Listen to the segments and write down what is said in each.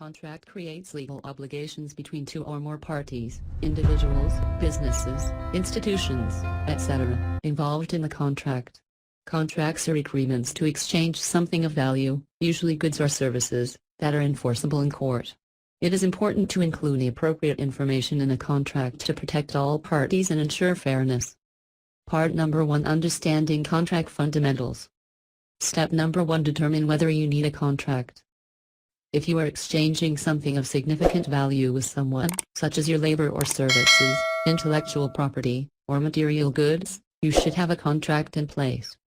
contract creates legal obligations between two or more parties, individuals, businesses, institutions, etc., involved in the contract. Contracts are agreements to exchange something of value, usually goods or services, that are enforceable in court. It is important to include the appropriate information in a contract to protect all parties and ensure fairness. Part number 1: Understanding contract fundamentals. Step number 1: Determine whether you need a contract. If you are exchanging something of significant value with someone, such as your labor or services, intellectual property, or material goods, you should have a contract in place.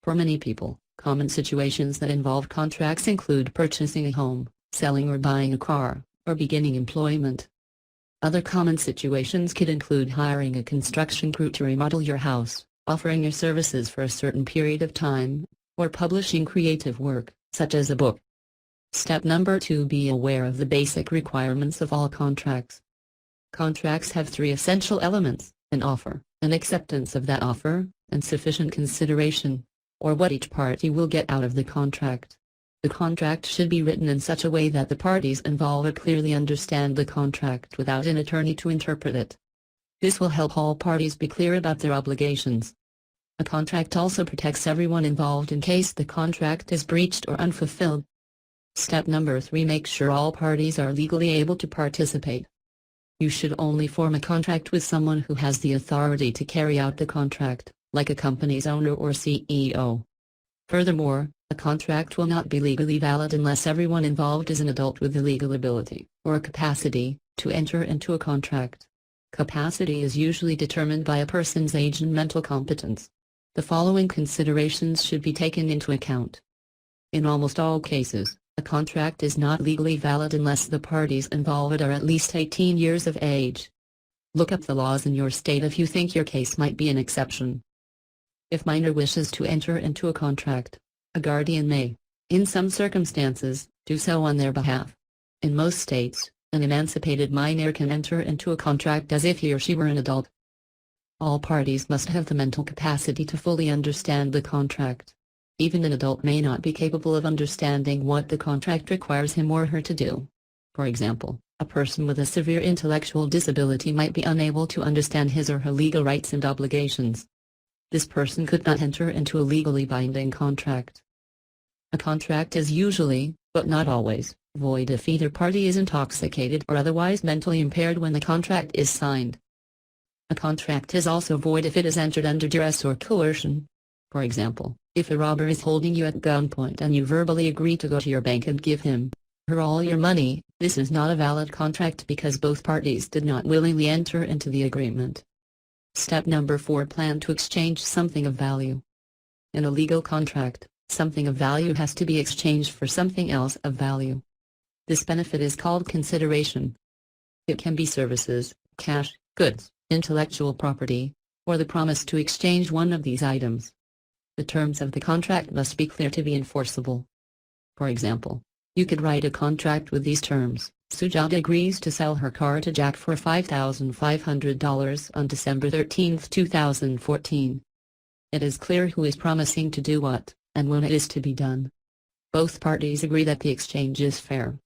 For many people, common situations that involve contracts include purchasing a home, selling or buying a car, or beginning employment. Other common situations could include hiring a construction crew to remodel your house, offering your services for a certain period of time, or publishing creative work, such as a book. Step number 2: Be aware of the basic requirements of all contracts. Contracts have three essential elements: an offer, an acceptance of that offer, and sufficient consideration, or what each party will get out of the contract. The contract should be written in such a way that the parties involved clearly understand the contract without an attorney to interpret it. This will help all parties be clear about their obligations. A contract also protects everyone involved in case the contract is breached or unfulfilled. Step number 3: Make sure all parties are legally able to participate. You should only form a contract with someone who has the authority to carry out the contract, like a company's owner or CEO. Furthermore, a contract will not be legally valid unless everyone involved is an adult with the legal ability, or capacity, to enter into a contract. Capacity is usually determined by a person's age and mental competence. The following considerations should be taken into account. In almost all cases, a contract is not legally valid unless the parties involved are at least 18 years of age. Look up the laws in your state if you think your case might be an exception. If minor wishes to enter into a contract, a guardian may, in some circumstances, do so on their behalf. In most states, an emancipated minor can enter into a contract as if he or she were an adult. All parties must have the mental capacity to fully understand the contract. Even an adult may not be capable of understanding what the contract requires him or her to do. For example, a person with a severe intellectual disability might be unable to understand his or her legal rights and obligations. This person could not enter into a legally binding contract. A contract is usually, but not always, void if either party is intoxicated or otherwise mentally impaired when the contract is signed. A contract is also void if it is entered under duress or coercion. For example, if a robber is holding you at gunpoint and you verbally agree to go to your bank and give him or all your money, this is not a valid contract because both parties did not willingly enter into the agreement. Step number 4: Plan to exchange something of value. In a legal contract, something of value has to be exchanged for something else of value. This benefit is called consideration. It can be services, cash, goods, intellectual property, or the promise to exchange one of these items. The terms of the contract must be clear to be enforceable. For example, you could write a contract with these terms: Sujata agrees to sell her car to Jack for $5,500 on December 13, 2014. It is clear who is promising to do what, and when it is to be done. Both parties agree that the exchange is fair.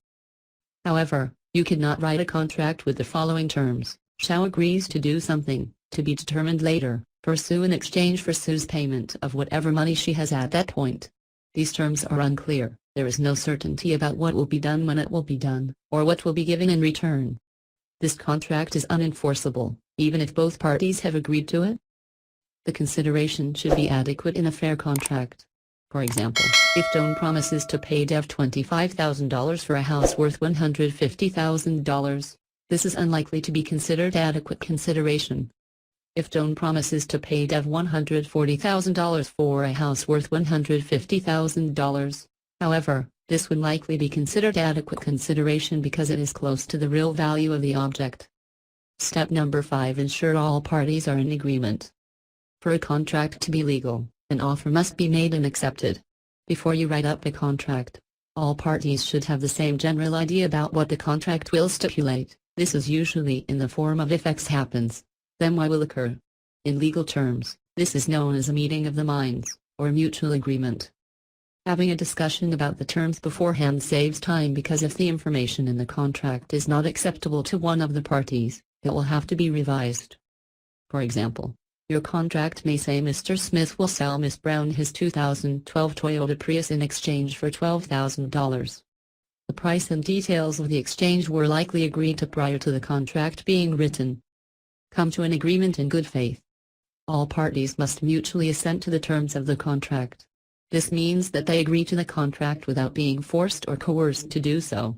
However, you could not write a contract with the following terms: Shao agrees to do something, to be determined later, for Sue in exchange for Sue's payment of whatever money she has at that point. These terms are unclear. There is no certainty about what will be done when it will be done, or what will be given in return. This contract is unenforceable, even if both parties have agreed to it. The consideration should be adequate in a fair contract. For example, if Joan promises to pay Dev $25,000 for a house worth $150,000, this is unlikely to be considered adequate consideration. If Joan promises to pay Dev $140,000 for a house worth $150,000, however, this would likely be considered adequate consideration because it is close to the real value of the object. Step number 5: Ensure all parties are in agreement. For a contract to be legal, an offer must be made and accepted. Before you write up a contract, all parties should have the same general idea about what the contract will stipulate. This is usually in the form of if X happens, then Y will occur. In legal terms, this is known as a meeting of the minds, or mutual agreement. Having a discussion about the terms beforehand saves time, because if the information in the contract is not acceptable to one of the parties, it will have to be revised. For example, your contract may say Mr. Smith will sell Miss Brown his 2012 Toyota Prius in exchange for $12,000. The price and details of the exchange were likely agreed to prior to the contract being written. Come to an agreement in good faith. All parties must mutually assent to the terms of the contract. This means that they agree to the contract without being forced or coerced to do so.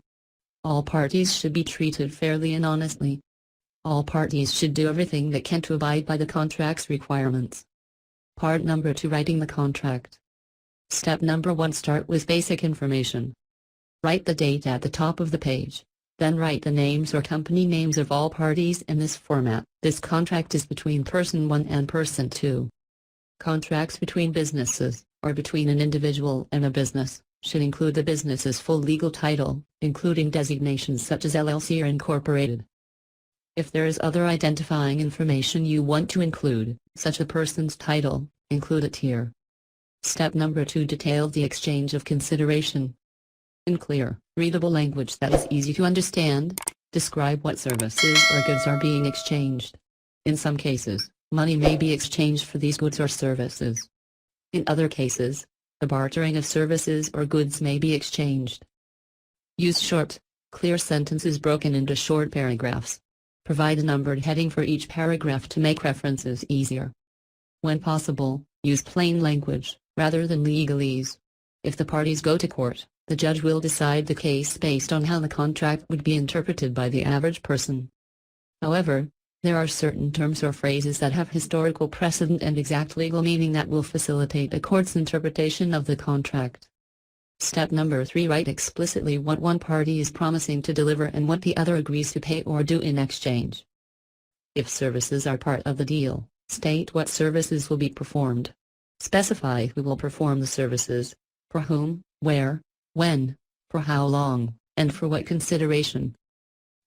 All parties should be treated fairly and honestly. All parties should do everything they can to abide by the contract's requirements. Part number 2: Writing the contract. Step number 1: Start with basic information. Write the date at the top of the page. Then write the names or company names of all parties in this format. This contract is between person 1 and person 2. Contracts between businesses, or between an individual and a business, should include the business's full legal title, including designations such as LLC or Incorporated. If there is other identifying information you want to include, such as a person's title, include it here. Step number 2: Detail the exchange of consideration. In clear, readable language that is easy to understand, describe what services or goods are being exchanged. In some cases, money may be exchanged for these goods or services. In other cases, the bartering of services or goods may be exchanged. Use short, clear sentences broken into short paragraphs. Provide a numbered heading for each paragraph to make references easier. When possible, use plain language, rather than legalese. If the parties go to court, the judge will decide the case based on how the contract would be interpreted by the average person. However, there are certain terms or phrases that have historical precedent and exact legal meaning that will facilitate a court's interpretation of the contract. Step number 3: Write explicitly what one party is promising to deliver and what the other agrees to pay or do in exchange. If services are part of the deal, state what services will be performed. Specify who will perform the services, for whom, where, when, for how long, and for what consideration.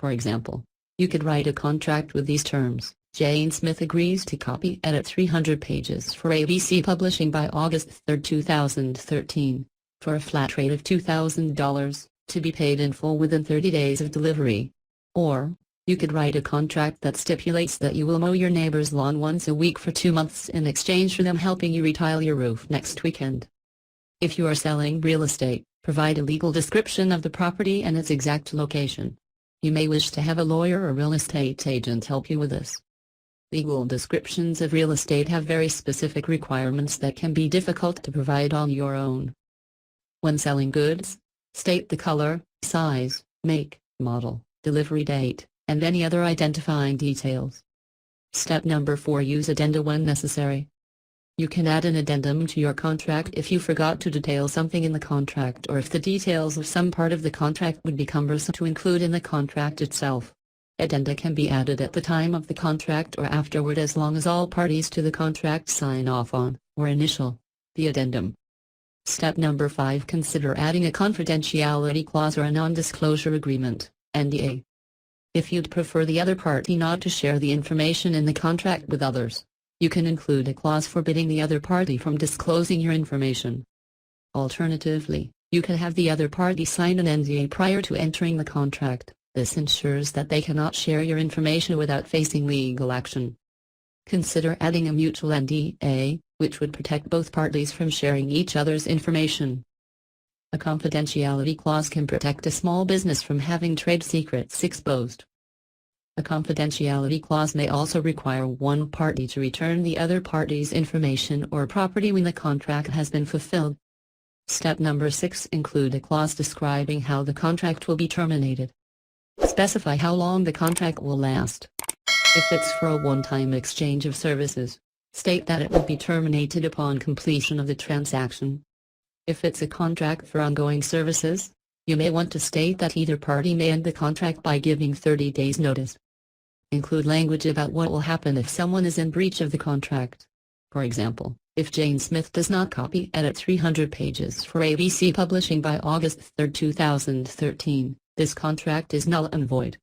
For example, you could write a contract with these terms: Jane Smith agrees to copy edit 300 pages for ABC Publishing by August 3, 2013, for a flat rate of $2,000, to be paid in full within 30 days of delivery. Or, you could write a contract that stipulates that you will mow your neighbor's lawn once a week for 2 months in exchange for them helping you retile your roof next weekend. If you are selling real estate, provide a legal description of the property and its exact location. You may wish to have a lawyer or real estate agent help you with this. Legal descriptions of real estate have very specific requirements that can be difficult to provide on your own. When selling goods, state the color, size, make, model, delivery date, and any other identifying details. Step number 4: Use addenda when necessary. You can add an addendum to your contract if you forgot to detail something in the contract, or if the details of some part of the contract would be cumbersome to include in the contract itself. Addenda can be added at the time of the contract or afterward, as long as all parties to the contract sign off on, or initial, the addendum. Step number 5: Consider adding a confidentiality clause or a non-disclosure agreement, NDA. If you'd prefer the other party not to share the information in the contract with others, you can include a clause forbidding the other party from disclosing your information. Alternatively, you can have the other party sign an NDA prior to entering the contract. This ensures that they cannot share your information without facing legal action. Consider adding a mutual NDA, which would protect both parties from sharing each other's information. A confidentiality clause can protect a small business from having trade secrets exposed. A confidentiality clause may also require one party to return the other party's information or property when the contract has been fulfilled. Step number 6: Include a clause describing how the contract will be terminated. Specify how long the contract will last. If it's for a one-time exchange of services, state that it will be terminated upon completion of the transaction. If it's a contract for ongoing services, you may want to state that either party may end the contract by giving 30 days notice. Include language about what will happen if someone is in breach of the contract. For example, if Jane Smith does not copy edit 300 pages for ABC Publishing by August 3, 2013, this contract is null and void.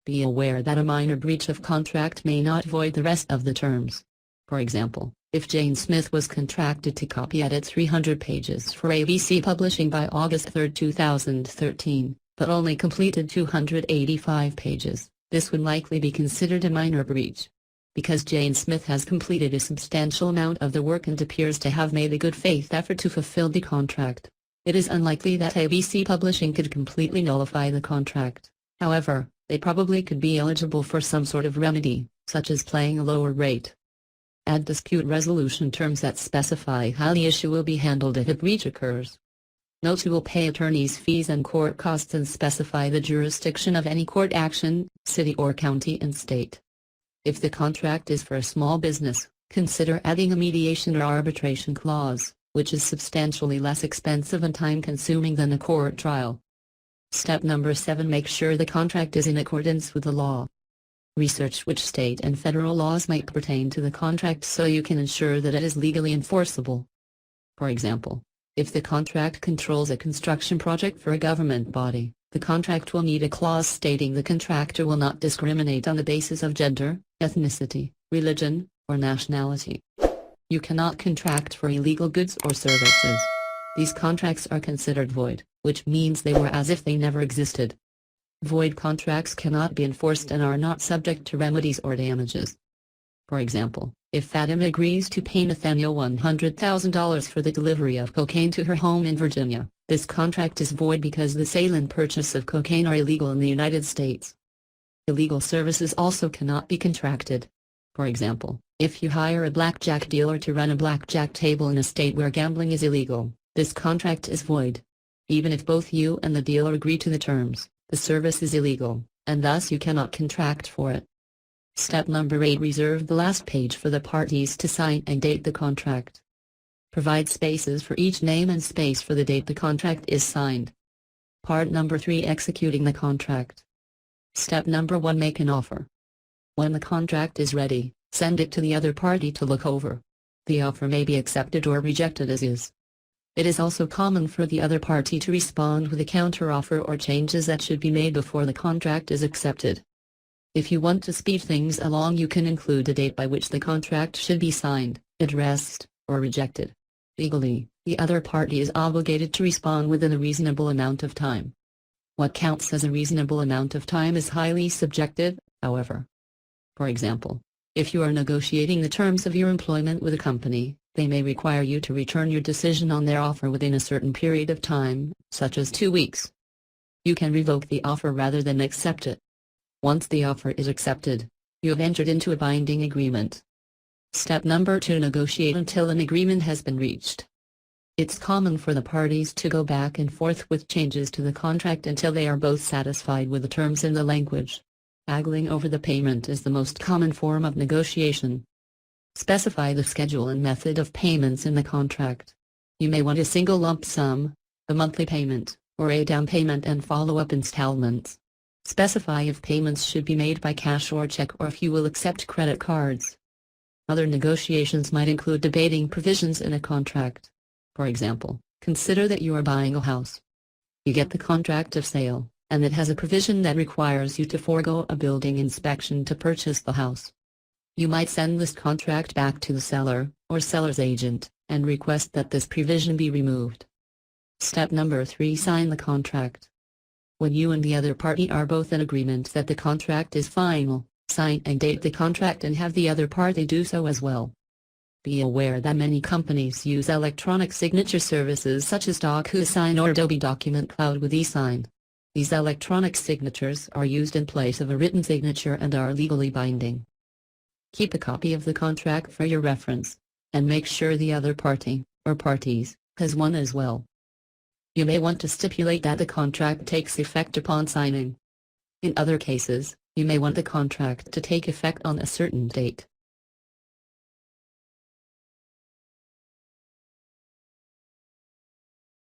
Be aware that a minor breach of contract may not void the rest of the terms. For example, If Jane Smith was contracted to copy edit 300 pages for ABC Publishing by August 3, 2013, but only completed 285 pages, this would likely be considered a minor breach. Because Jane Smith has completed a substantial amount of the work and appears to have made a good faith effort to fulfill the contract, it is unlikely that ABC Publishing could completely nullify the contract. However, they probably could be eligible for some sort of remedy, such as paying a lower rate. Add dispute resolution terms that specify how the issue will be handled if a breach occurs. Note who will pay attorney's fees and court costs and specify the jurisdiction of any court action, city or county and state. If the contract is for a small business, consider adding a mediation or arbitration clause, which is substantially less expensive and time-consuming than a court trial. Step number 7. Make sure the contract is in accordance with the law. Research which state and federal laws might pertain to the contract so you can ensure that it is legally enforceable. For example, if the contract controls a construction project for a government body, the contract will need a clause stating the contractor will not discriminate on the basis of gender, ethnicity, religion, or nationality. You cannot contract for illegal goods or services. These contracts are considered void, which means they were as if they never existed. Void contracts cannot be enforced and are not subject to remedies or damages. For example, if Fatima agrees to pay Nathaniel $100,000 for the delivery of cocaine to her home in Virginia, this contract is void because the sale and purchase of cocaine are illegal in the United States. Illegal services also cannot be contracted. For example, if you hire a blackjack dealer to run a blackjack table in a state where gambling is illegal, this contract is void. Even if both you and the dealer agree to the terms, the service is illegal, and thus you cannot contract for it. Step number 8. Reserve the last page for the parties to sign and date the contract. Provide spaces for each name and space for the date the contract is signed. Part number 3. Executing the contract. Step number 1. Make an offer. When the contract is ready, send it to the other party to look over. The offer may be accepted or rejected as is. It is also common for the other party to respond with a counteroffer or changes that should be made before the contract is accepted. If you want to speed things along, you can include a date by which the contract should be signed, addressed, or rejected. Legally, the other party is obligated to respond within a reasonable amount of time. What counts as a reasonable amount of time is highly subjective, however. For example, if you are negotiating the terms of your employment with a company, they may require you to return your decision on their offer within a certain period of time, such as 2 weeks. You can revoke the offer rather than accept it. Once the offer is accepted, you have entered into a binding agreement. Step number 2. Negotiate until an agreement has been reached. It's common for the parties to go back and forth with changes to the contract until they are both satisfied with the terms and the language. Haggling over the payment is the most common form of negotiation. Specify the schedule and method of payments in the contract. You may want a single lump sum, a monthly payment, or a down payment and follow-up installments. Specify if payments should be made by cash or check or if you will accept credit cards. Other negotiations might include debating provisions in a contract. For example, consider that you are buying a house. You get the contract of sale, and it has a provision that requires you to forego a building inspection to purchase the house. You might send this contract back to the seller, or seller's agent, and request that this provision be removed. Step number 3. Sign the contract. When you and the other party are both in agreement that the contract is final, sign and date the contract and have the other party do so as well. Be aware that many companies use electronic signature services such as DocuSign or Adobe Document Cloud with eSign. These electronic signatures are used in place of a written signature and are legally binding. Keep a copy of the contract for your reference, and make sure the other party, or parties, has one as well. You may want to stipulate that the contract takes effect upon signing. In other cases, you may want the contract to take effect on a certain date.